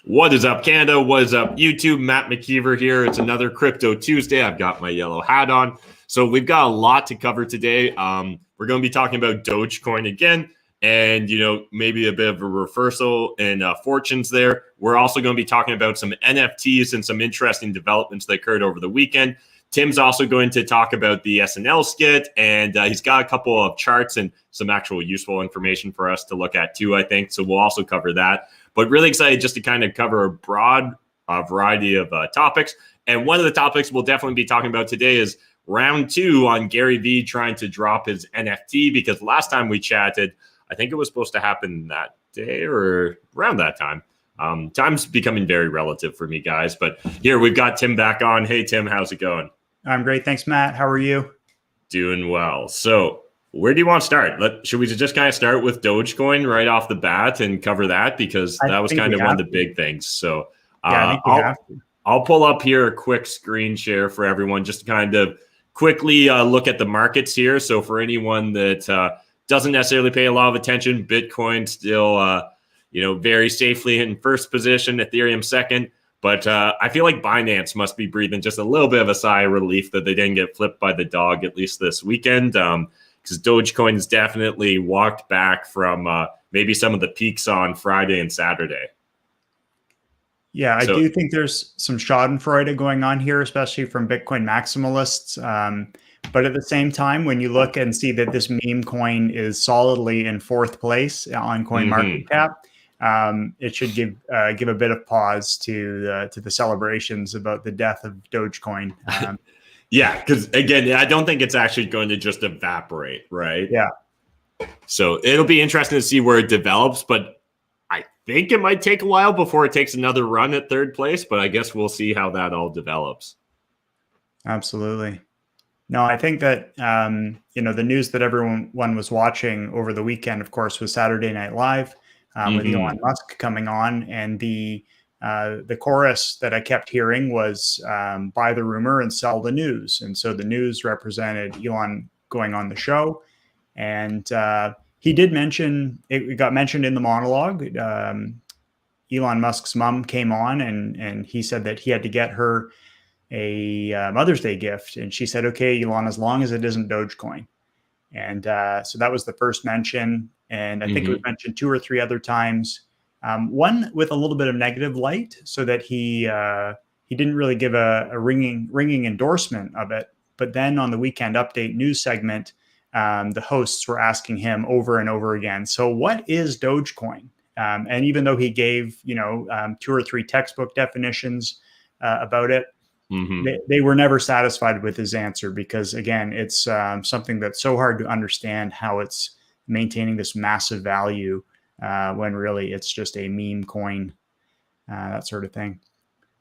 What is up, Canada? What is up, YouTube? Matt McKeever here. It's another Crypto Tuesday. I've got my yellow hat on. So we've got a lot to cover today. We're going to be talking about Dogecoin again, and maybe a bit of a reversal in fortunes there. We're also going to be talking about some NFTs and some interesting developments that occurred over the weekend. Tim's also going to talk about the SNL skit, and he's got a couple of charts and some actual useful information for us to look at too, I think. So we'll also cover that. But really excited just to kind of cover a broad variety of topics. And one of the topics we'll definitely be talking about today is round 2 on Gary Vee trying to drop his NFT, because last time we chatted, I think it was supposed to happen that day or around that time. Time's becoming very relative for me, guys. But here we've got Tim back on. Hey, Tim, how's it going? I'm great. Thanks, Matt. How are you? Doing well. So where do you want to start? Should we just kind of start with Dogecoin right off the bat and cover that? Because that was kind of one of the big things. So I'll pull up here a quick screen share for everyone just to kind of quickly look at the markets here. So for anyone that doesn't necessarily pay a lot of attention, Bitcoin still very safely in first position, Ethereum second. But I feel like Binance must be breathing just a little bit of a sigh of relief that they didn't get flipped by the dog, at least this weekend. Because Dogecoin's definitely walked back from maybe some of the peaks on Friday and Saturday. Yeah, I do think there's some schadenfreude going on here, especially from Bitcoin maximalists. But at the same time, when you look and see that this meme coin is solidly in 4th place on CoinMarketCap, it should give a bit of pause to the celebrations about the death of Dogecoin. Yeah, because again, I don't think it's actually going to just evaporate, right? Yeah. So it'll be interesting to see where it develops, but I think it might take a while before it takes another run at 3rd place, but I guess we'll see how that all develops. Absolutely. No, I think that, the news that everyone was watching over the weekend, of course, was Saturday Night Live with Elon Musk coming on, and the chorus that I kept hearing was buy the rumor and sell the news. And so the news represented Elon going on the show. And he did mention, it got mentioned in the monologue. Elon Musk's mom came on and he said that he had to get her a Mother's Day gift. And she said, okay, Elon, as long as it isn't Dogecoin. And so that was the first mention. And I think it was mentioned 2 or 3 other times. One with a little bit of negative light, so that he didn't really give a ringing endorsement of it. But then on the Weekend Update news segment, the hosts were asking him over and over again, so what is Dogecoin? And even though he gave 2 or 3 textbook definitions about it, they were never satisfied with his answer, because again, it's something that's so hard to understand how it's maintaining this massive value when really it's just a meme coin, that sort of thing.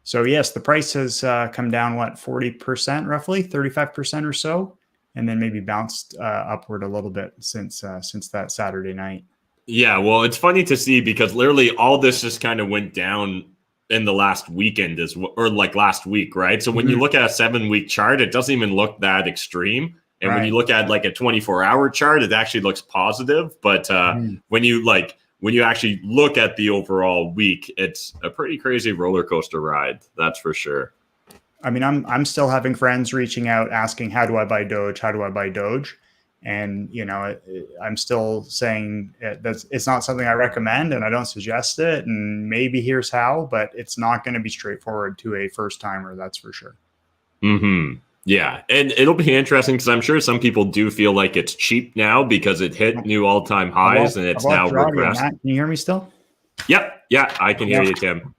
So yes, the price has come down, 40% roughly, 35% or so, and then maybe bounced upward a little bit since that Saturday night. Yeah, well, it's funny to see, because literally all this just kind of went down in the last weekend, or like last week, right? So when you look at a 7-week chart, it doesn't even look that extreme. And when you look at like a 24-hour chart, it actually looks positive. But when you actually look at the overall week, it's a pretty crazy roller coaster ride. That's for sure. I mean, I'm still having friends reaching out asking, how do I buy Doge? How do I buy Doge? And, I'm still saying it's not something I recommend, and I don't suggest it. And maybe here's how, but it's not going to be straightforward to a first timer. That's for sure. Yeah, and it'll be interesting, because I'm sure some people do feel like it's cheap now because it hit new all-time highs and it's now regressed. Can you hear me still? Yep. Yeah, I can hear you, Tim.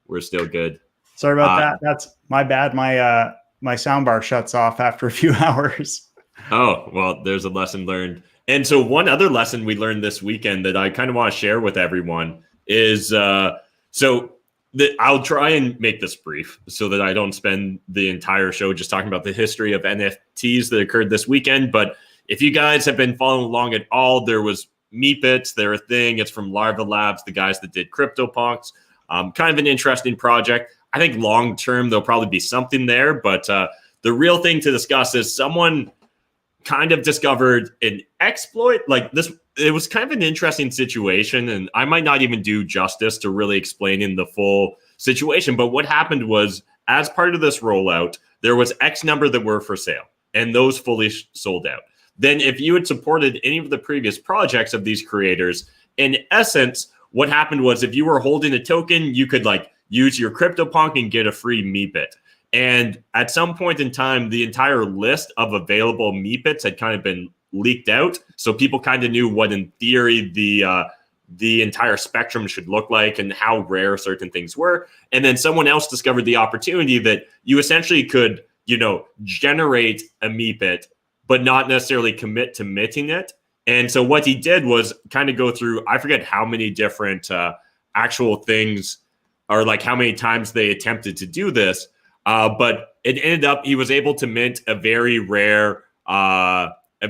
We're still good. Sorry about that. That's my bad. My soundbar shuts off after a few hours. Oh, well, there's a lesson learned. And so one other lesson we learned this weekend that I kind of want to share with everyone is I'll try and make this brief so that I don't spend the entire show just talking about the history of NFTs that occurred this weekend. But if you guys have been following along at all, there was Meebits, they're a thing. It's from Larva Labs, the guys that did CryptoPunks. Kind of an interesting project. I think long-term, there'll probably be something there. But the real thing to discuss is someone kind of discovered an exploit. Like this it was kind of an interesting situation, and I might not even do justice to really explaining the full situation. But what happened was, as part of this rollout, there was X number that were for sale, and those fully sold out. Then if you had supported any of the previous projects of these creators, in essence, what happened was if you were holding a token, you could like use your CryptoPunk and get a free Meebit. And at some point in time, the entire list of available Meebits had kind of been leaked out. So people kind of knew what, in theory, the entire spectrum should look like and how rare certain things were. And then someone else discovered the opportunity that you essentially could, generate a Meebit, but not necessarily commit to minting it. And so what he did was kind of go through, I forget how many different actual things, or like how many times they attempted to do this. But it ended up, he was able to mint a very rare alien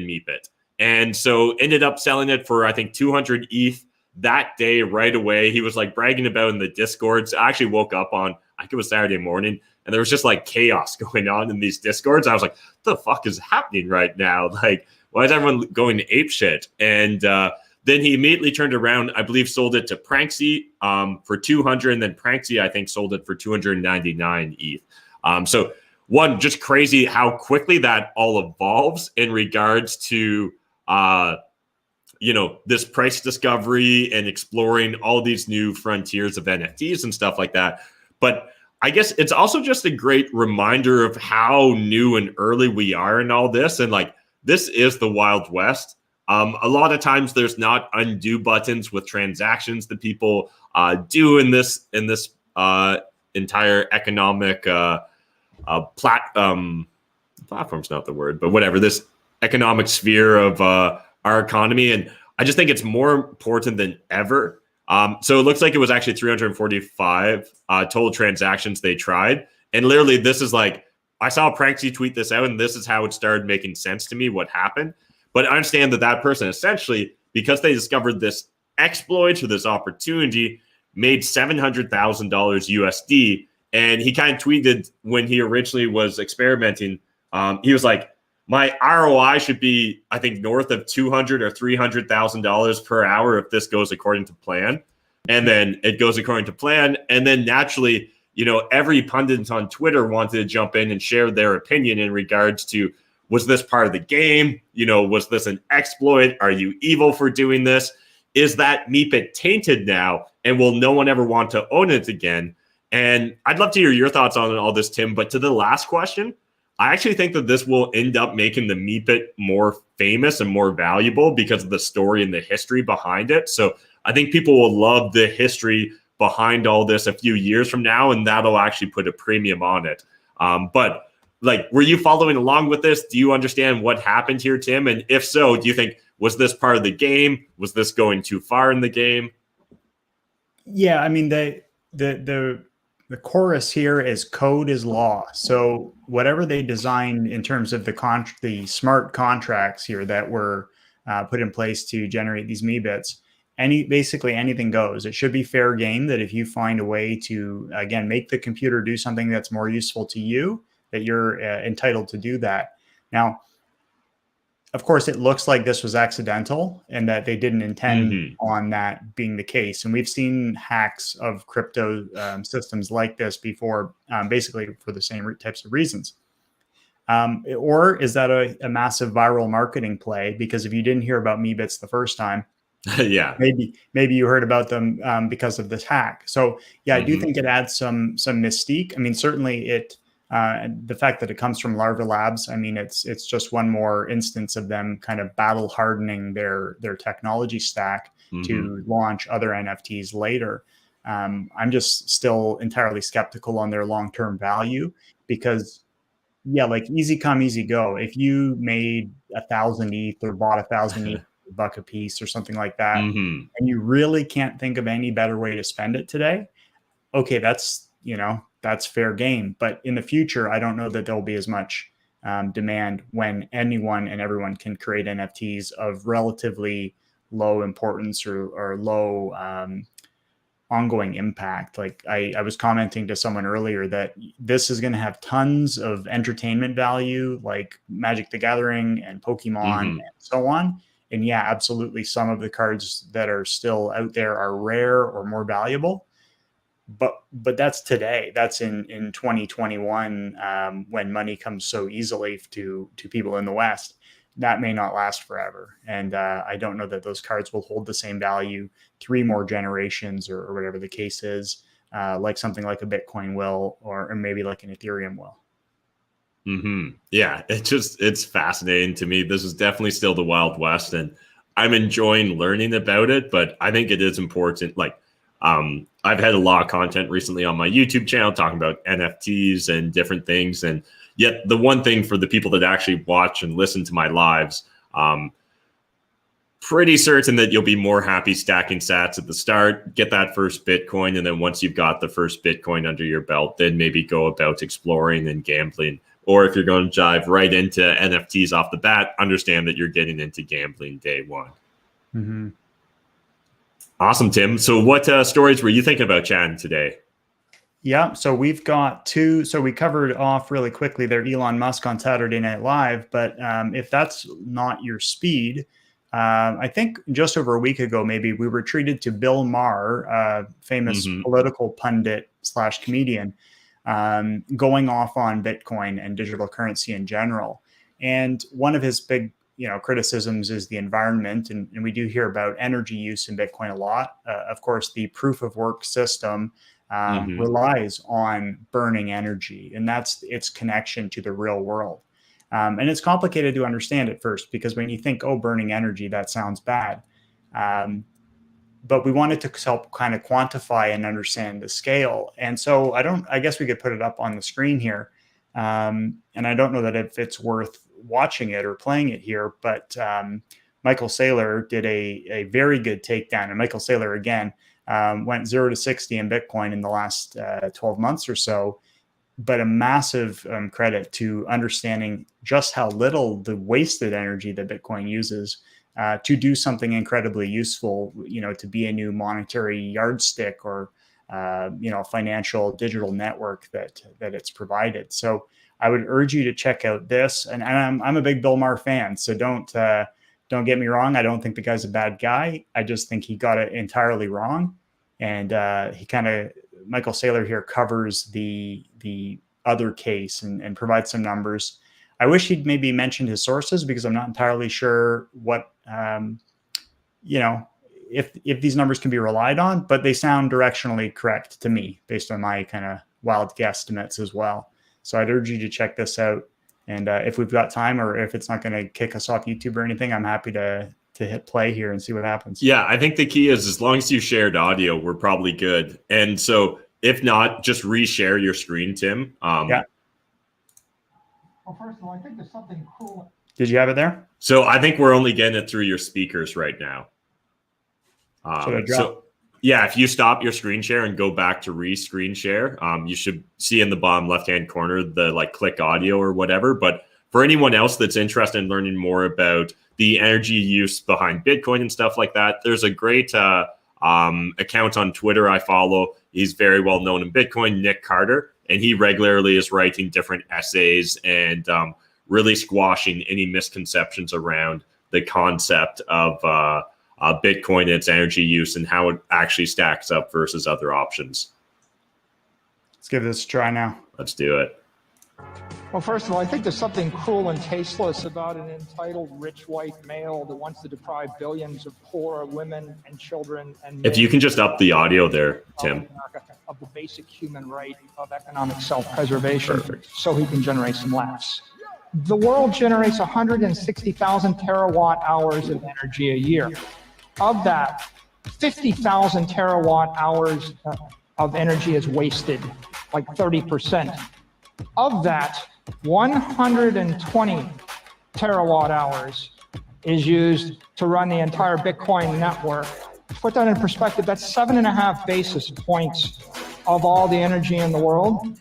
Meebit. And so ended up selling it for, I think, 200 ETH that day right away. He was like bragging about in the Discords. I actually woke up on, I think it was Saturday morning, and there was just like chaos going on in these Discords. I was like, what the fuck is happening right now? Like, why is everyone going apeshit? And then he immediately turned around, I believe, sold it to Pranksy for 200, and then Pranksy, I think, sold it for 299 ETH. So one, just crazy how quickly that all evolves in regards to, this price discovery and exploring all these new frontiers of NFTs and stuff like that. But I guess it's also just a great reminder of how new and early we are in all this. And like, this is the Wild West. A lot of times there's not undo buttons with transactions that people do in this entire economic platform's not the word, but whatever, this economic sphere of our economy. And I just think it's more important than ever. So it looks like it was actually 345 total transactions they tried. And literally this is like, I saw Pranksy tweet this out, and this is how it started making sense to me what happened. But I understand that person essentially, because they discovered this exploit or this opportunity, made $700,000 USD. And he kind of tweeted when he originally was experimenting, he was like, my ROI should be, I think, north of $200,000 or $300,000 per hour if this goes according to plan. And then it goes according to plan. And then naturally, every pundit on Twitter wanted to jump in and share their opinion in regards to, was this part of the game? Was this an exploit? Are you evil for doing this? Is that Meebit tainted now? And will no one ever want to own it again? And I'd love to hear your thoughts on all this, Tim. But to the last question, I actually think that this will end up making the Meebit more famous and more valuable because of the story and the history behind it. So I think people will love the history behind all this a few years from now, and that'll actually put a premium on it. But like, were you following along with this? Do you understand what happened here, Tim? And if so, do you think, was this part of the game? Was this going too far in the game? Yeah, I mean, the chorus here is code is law. So whatever they designed in terms of the smart contracts here that were put in place to generate these Meebits, basically anything goes. It should be fair game that if you find a way to, again, make the computer do something that's more useful to you, that you're entitled to do that. Now, of course, it looks like this was accidental and that they didn't intend on that being the case. And we've seen hacks of crypto systems like this before, basically for the same types of reasons. Or is that a massive viral marketing play? Because if you didn't hear about Meebits the first time, yeah, maybe you heard about them because of this hack. So yeah, I do think it adds some mystique. I mean, certainly the fact that it comes from Larva Labs, I mean, it's just one more instance of them kind of battle hardening their technology stack to launch other NFTs later. I'm just still entirely skeptical on their long-term value because, yeah, like easy come, easy go. If you made 1,000 ETH or bought 1,000 ETH, $1 a piece or something like that, and you really can't think of any better way to spend it today, okay, that's fair game. But in the future, I don't know that there'll be as much demand when anyone and everyone can create NFTs of relatively low importance or low ongoing impact. Like I was commenting to someone earlier that this is going to have tons of entertainment value, like Magic the Gathering and Pokemon and so on. And yeah, absolutely, some of the cards that are still out there are rare or more valuable. But that's today. That's in 2021, when money comes so easily to people in the West. That may not last forever. And I don't know that those cards will hold the same value 3 more generations or whatever the case is, like something like a Bitcoin will, or maybe like an Ethereum will. Yeah, it's fascinating to me. This is definitely still the Wild West, and I'm enjoying learning about it, but I think it is important. Like, I've had a lot of content recently on my YouTube channel talking about NFTs and different things. And yet the one thing for the people that actually watch and listen to my lives, pretty certain that you'll be more happy stacking sats at the start, get that first Bitcoin. And then once you've got the first Bitcoin under your belt, then maybe go about exploring and gambling. Or if you're going to dive right into NFTs off the bat, understand that you're getting into gambling day one. Mm-hmm. Awesome, Tim. So what stories were you thinking about chatting today? Yeah, so we've got 2. So we covered off really quickly there Elon Musk on Saturday Night Live. But if that's not your speed, I think just over a week ago, maybe, we were treated to Bill Maher, famous political pundit / comedian, going off on Bitcoin and digital currency in general. And one of his big criticisms is the environment. And we do hear about energy use in Bitcoin a lot. Of course, the proof of work system relies on burning energy, and that's its connection to the real world. And it's complicated to understand at first, because when you think, oh, burning energy, that sounds bad. But we wanted to help kind of quantify and understand the scale. And so I guess we could put it up on the screen here. And I don't know that if it's worth watching it or playing it here, but Michael Saylor did a very good takedown. And Michael Saylor, again, went 0 to 60 in Bitcoin in the last 12 months or so, but a massive credit to understanding just how little the wasted energy that Bitcoin uses to do something incredibly useful, to be a new monetary yardstick or, financial digital network that it's provided. So I would urge you to check out this. And I'm a big Bill Maher fan, so don't get me wrong. I don't think the guy's a bad guy. I just think he got it entirely wrong. And Michael Saylor here covers the other case and provides some numbers. I wish he'd maybe mentioned his sources, because I'm not entirely sure what, if these numbers can be relied on, but they sound directionally correct to me based on my kind of wild guesstimates as well. So I'd urge you to check this out. And if we've got time, or if it's not going to kick us off YouTube or anything, I'm happy to hit play here and see what happens. Yeah, I think the key is, as long as you shared audio, we're probably good. And so if not, just reshare your screen, Tim. Yeah. Well, first of all, I think there's something cool. Did you have it there? So I think we're only getting it through your speakers right now. So yeah, if you stop your screen share and go back to re-screen share, you should see in the bottom left-hand corner the click audio or whatever. But for anyone else that's interested in learning more about the energy use behind Bitcoin and stuff like that, there's a great account on Twitter I follow. He's very well known in Bitcoin, Nick Carter, and he regularly is writing different essays and really squashing any misconceptions around the concept of Bitcoin and its energy use and how it actually stacks up versus other options. Let's give this a try now. Let's do it. Well, first of all, I think there's something cruel and tasteless about an entitled rich white male that wants to deprive billions of poor women and children and if you can just up the audio there, Tim, of the basic human right of economic self-preservation. Perfect. So he can generate some laughs. The world generates 160,000 terawatt hours of energy a year. Of that, 50,000 terawatt hours of energy is wasted, like 30%. Of that, 120 terawatt hours is used to run the entire Bitcoin network. To put that in perspective, that's 7.5 basis points of all the energy in the world.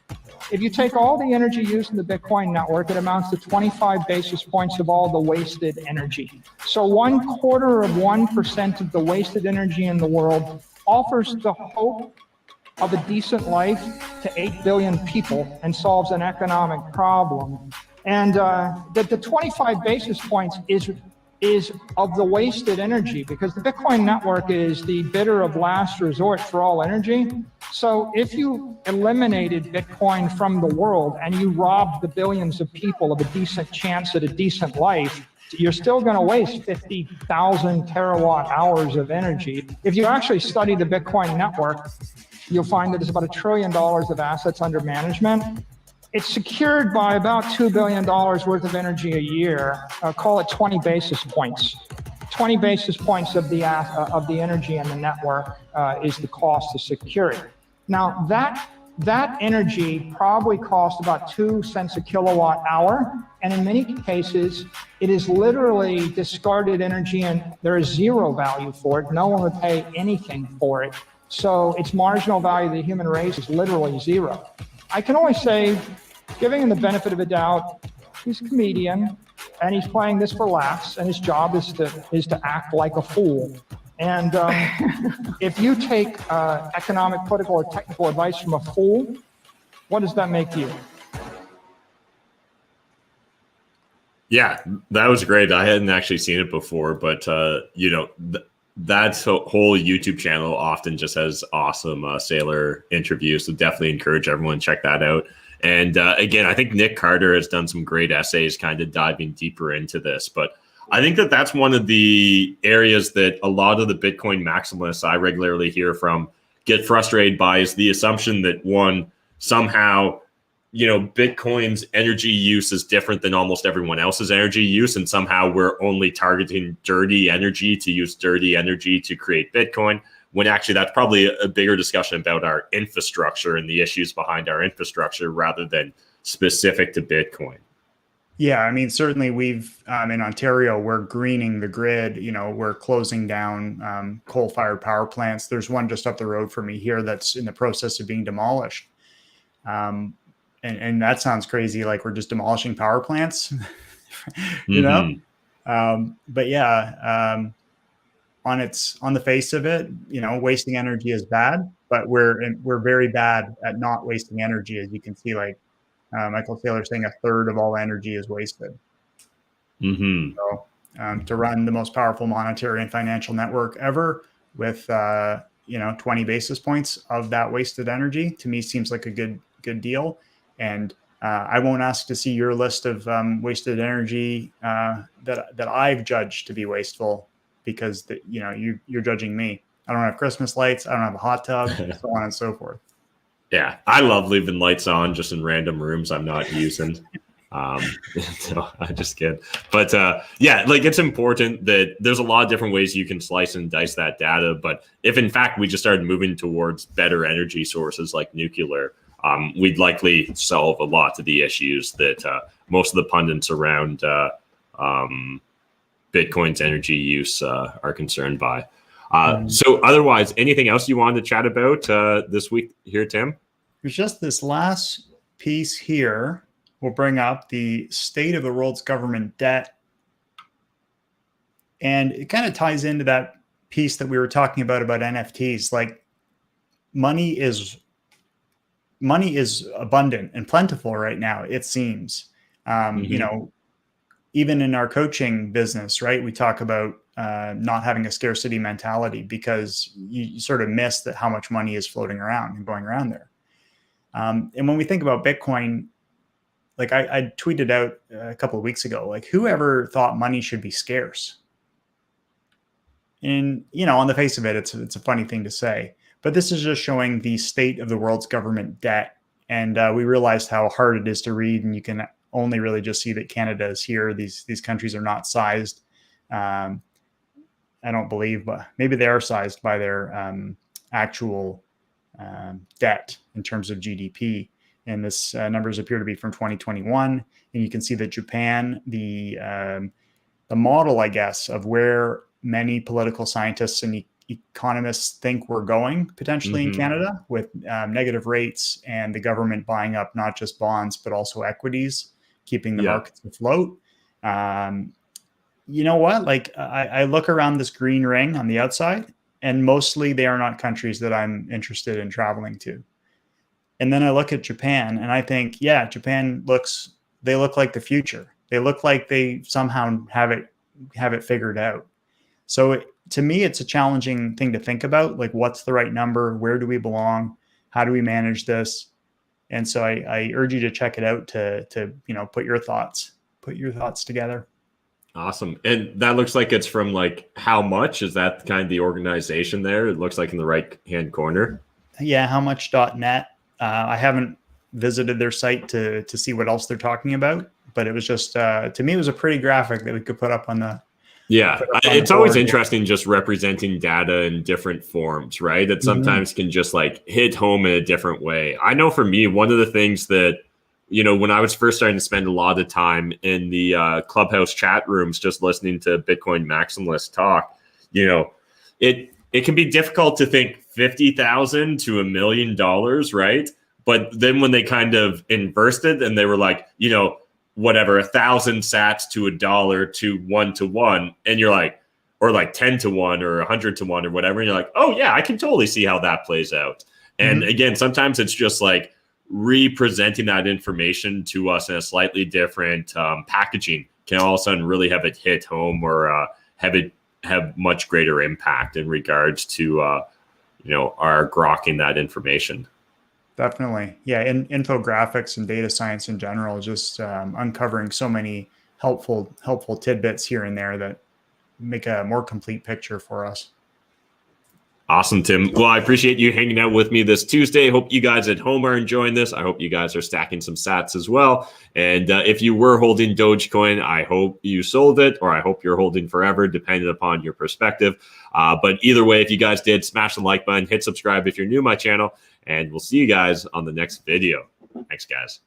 If you take all the energy used in the Bitcoin network, it amounts to 25 basis points of all the wasted energy. So 0.25% of the wasted energy in the world offers the hope of a decent life to 8 billion people and solves an economic problem. And the 25 basis points is is of the wasted energy, because the Bitcoin network is the bidder of last resort for all energy. So if you eliminated Bitcoin from the world and you robbed the billions of people of a decent chance at a decent life, you're still going to waste 50,000 terawatt hours of energy. If you actually study the Bitcoin network, you'll find that there's about $1 trillion of assets under management. It's secured by about $2 billion worth of energy a year. Call it 20 basis points. 20 basis points of the energy in the network is the cost to secure it. Now, that energy probably costs about 2 cents a kilowatt hour. And in many cases, it is literally discarded energy and there is zero value for it. No one would pay anything for it. So its marginal value of the human race is literally zero. I can only say, giving him the benefit of the doubt, he's a comedian and he's playing this for laughs, and his job is to act like a fool. And if you take economic, political, or technical advice from a fool, what does that make you? Yeah, that was great. I hadn't actually seen it before, but that whole YouTube channel often just has awesome sailor interviews. So definitely encourage everyone to check that out. And again, I think Nick Carter has done some great essays kind of diving deeper into this. But I think that that's one of the areas that a lot of the Bitcoin maximalists I regularly hear from get frustrated by, is the assumption that one, somehow, Bitcoin's energy use is different than almost everyone else's energy use. And somehow we're only targeting dirty energy to use dirty energy to create Bitcoin, when actually that's probably a bigger discussion about our infrastructure and the issues behind our infrastructure rather than specific to Bitcoin. Yeah, I mean, certainly we've in Ontario, we're greening the grid. We're closing down coal-fired power plants. There's one just up the road from me here that's in the process of being demolished. And that sounds crazy, like we're just demolishing power plants, but yeah, on the face of it, wasting energy is bad, but we're very bad at not wasting energy. As you can see, like Michael Saylor saying, 1/3 of all energy is wasted. So to run the most powerful monetary and financial network ever with 20 basis points of that wasted energy, to me seems like a good deal. And I won't ask to see your list of wasted energy that I've judged to be wasteful, because you're judging me. I don't have Christmas lights. I don't have a hot tub, so on and so forth. Yeah, I love leaving lights on just in random rooms I'm not using. So I just kid. But it's important that there's a lot of different ways you can slice and dice that data. But if in fact we just started moving towards better energy sources like nuclear, we'd likely solve a lot of the issues that most of the pundits around Bitcoin's energy use are concerned by. So otherwise, anything else you wanted to chat about this week here, Tim? There's just this last piece here. We'll bring up the state of the world's government debt. And it kind of ties into that piece that we were talking about NFTs. Like money is abundant and plentiful right now, it seems. Even in our coaching business, right? We talk about not having a scarcity mentality, because you sort of miss that how much money is floating around and going around there. And when we think about Bitcoin, like I tweeted out a couple of weeks ago, like, whoever thought money should be scarce? And, on the face of it, it's a funny thing to say, but this is just showing the state of the world's government debt. And we realized how hard it is to read, and you can only really just see that Canada is here. These countries are not sized. I don't believe, but maybe they are sized by their actual debt in terms of GDP. And this numbers appear to be from 2021. And you can see that Japan, the model, I guess, of where many political scientists and economists think we're going potentially in Canada, with negative rates and the government buying up not just bonds, but also equities, keeping the markets afloat. You know what? Like I look around this green ring on the outside, and mostly they are not countries that I'm interested in traveling to. And then I look at Japan and I think, Japan look like the future. They look like they somehow have it have it figured out. So to me, it's a challenging thing to think about. Like, what's the right number? Where do we belong? How do we manage this? And so I urge you to check it out to put your thoughts together. Awesome. And that looks like it's from like how much? Is that kind of the organization there? It looks like in the right hand corner. Yeah, howmuch.net. I haven't visited their site to see what else they're talking about, but it was just to me it was a pretty graphic that we could put up on the it's always interesting just representing data in different forms, right? That sometimes can just like hit home in a different way. I know for me, one of the things that, when I was first starting to spend a lot of time in the Clubhouse chat rooms, just listening to Bitcoin maximalists talk, it can be difficult to think $50,000 to $1 million, right? But then when they kind of inversed it and they were like, whatever, 1,000 sats to $1 to 1 to 1, and you're like, or like 10 to 1 or 100 to 1 or whatever, and you're like, oh yeah, I can totally see how that plays out. And again, sometimes it's just like representing that information to us in a slightly different packaging can all of a sudden really have it hit home or have much greater impact in regards to our grokking that information. Definitely. Yeah. And infographics and data science in general, just uncovering so many helpful tidbits here and there that make a more complete picture for us. Awesome, Tim. Well, I appreciate you hanging out with me this Tuesday. Hope you guys at home are enjoying this. I hope you guys are stacking some sats as well. And if you were holding Dogecoin, I hope you sold it, or I hope you're holding forever, depending upon your perspective. But either way, if you guys did, smash the like button, hit subscribe if you're new to my channel, and we'll see you guys on the next video. Thanks, guys.